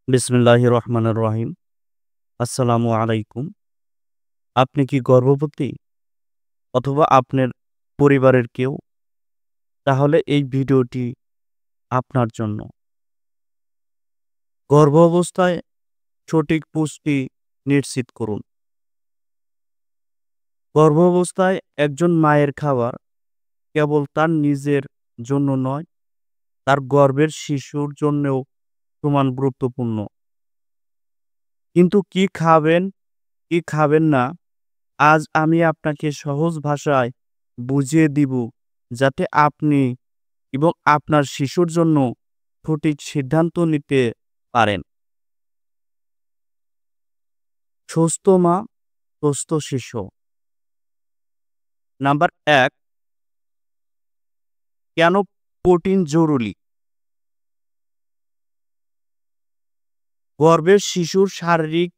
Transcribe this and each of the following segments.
বিসমিল্লাহির রহমানির রহিম। আসসালামু আলাইকুম। আপনি কি গর্ভবতী অথবা আপনার পরিবারের কেউ? তাহলে এই ভিডিওটি আপনার জন্য। গর্ভ অবস্থায় সঠিক পুষ্টি নিশ্চিত করুন। গর্ভ অবস্থায় একজন মায়ের খাবার কেবল তার নিজের জন্য নয়, তার গর্ভের শিশুর জন্যও সমান গুরুত্বপূর্ণ। কিন্তু কি খাবেন, কি খাবেন না, আজ আমি আপনাকে সহজ ভাষায় বুঝিয়ে দিব, যাতে আপনি এবং আপনার শিশুর জন্য সঠিক সিদ্ধান্ত নিতে পারেন। সুস্থ মা, সুস্থ শিশু। নাম্বার ১, কেন প্রোটিন জরুরি? গর্ভের শিশুর শারীরিক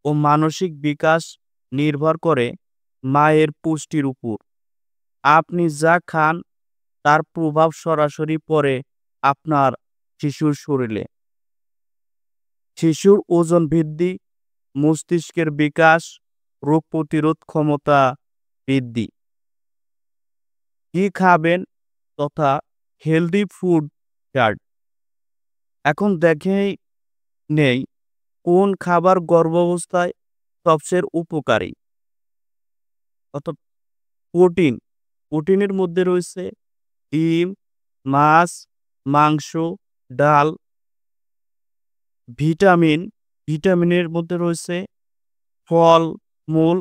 ও মানসিক বিকাশ নির্ভর করে মায়ের পুষ্টির উপর। আপনি যা খান তার প্রভাব সরাসরি পড়ে আপনার শিশুর শরীরে। শিশুর ওজন বৃদ্ধি, মস্তিষ্কের বিকাশ, রোগ প্রতিরোধ ক্ষমতা বৃদ্ধি। কি খাবেন তথা হেলদি ফুড চার্ট। এখন দেখেই নেই কোন খাবার গর্ভাবস্থায় সবচেয়ে উপকারী। অর্থাৎ প্রোটিন। প্রোটিনের মধ্যে রয়েছে ডিম, মাছ, মাংস, ডাল। ভিটামিন, ভিটামিনের মধ্যে রয়েছে ফল, মূল,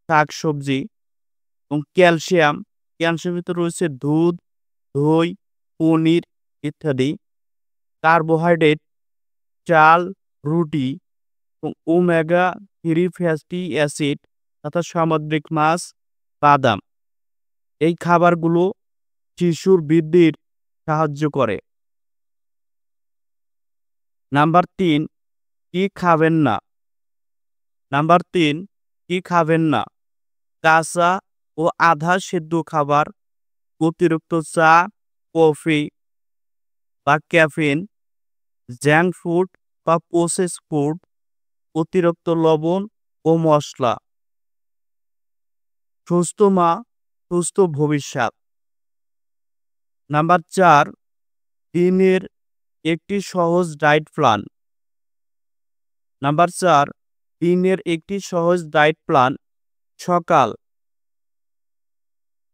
শাকসবজি এবং ক্যালসিয়াম। ক্যালসিয়ামের ভিতরে রয়েছে দুধ, দই, পনির ইত্যাদি। কার্বোহাইড্রেট, চাল, রুটি এবং ওমেগা 3 ফ্যাটি অ্যাসিড তথা সামুদ্রিক মাছ, বাদাম। এই খাবারগুলো শিশুর বৃদ্ধির সাহায্য করে। নাম্বার ৩, কি খাবেন না? নাম্বার ৩, কি খাবেন না? কাঁচা ও আধা সেদ্ধ খাবার, অতিরিক্ত চা, কফি বা ক্যাফেইন, জাঙ্ক ফুড বা প্রসেসড ফুড, অতিরিক্ত লবণ ও মসলা। সুস্থ মা, সুস্থ ভবিষ্যৎ। নাম্বার ৪, দিনের একটি সহজ ডায়েট প্ল্যান। নাম্বার ৪, দিনের একটি সহজ ডায়েট প্ল্যান। সকাল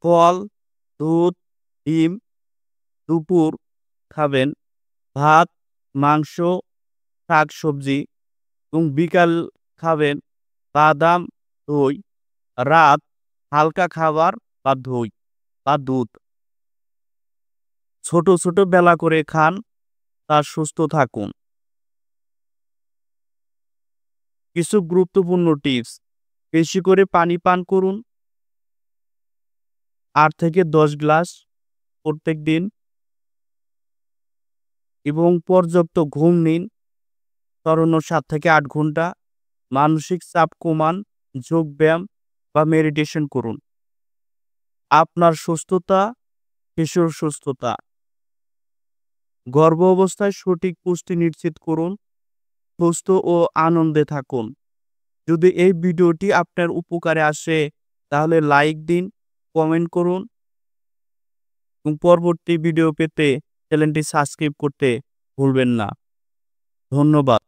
ফল, দুধ, ডিম। দুপুর খাবেন ভাত, মাংস, শাকসবজি এবং বিকাল খাবেন বাদাম, দই। রাত হালকা খাবার বা দই বা দুধ। ছোট, ছোট বেলা করে খান, সুস্থ থাকুন। কিছু গুরুত্বপূর্ণ টিপস: বেশি করে পানি পান করুন, ৮ থেকে ১০ গ্লাস প্রত্যেকদিন এবং পর্যাপ্ত ঘুম নিন, সর্বনিম্ন ৭ থেকে ৮ ঘন্টা। মানসিক চাপ কমান, যোগব্যায়াম বা মেডিটেশন করুন। আপনার সুস্থতা, শিশুর সুস্থতা। গর্ভ অবস্থায় সঠিক পুষ্টি নিশ্চিত করুন, সুস্থ ও আনন্দে থাকুন। যদি এই ভিডিওটি আপনার উপকারে আসে তাহলে লাইক দিন, কমেন্ট করুন এবং পরবর্তী ভিডিও পেতে চ্যানেলটি সাবস্ক্রাইব করতে ভুলবেন না। ধন্যবাদ।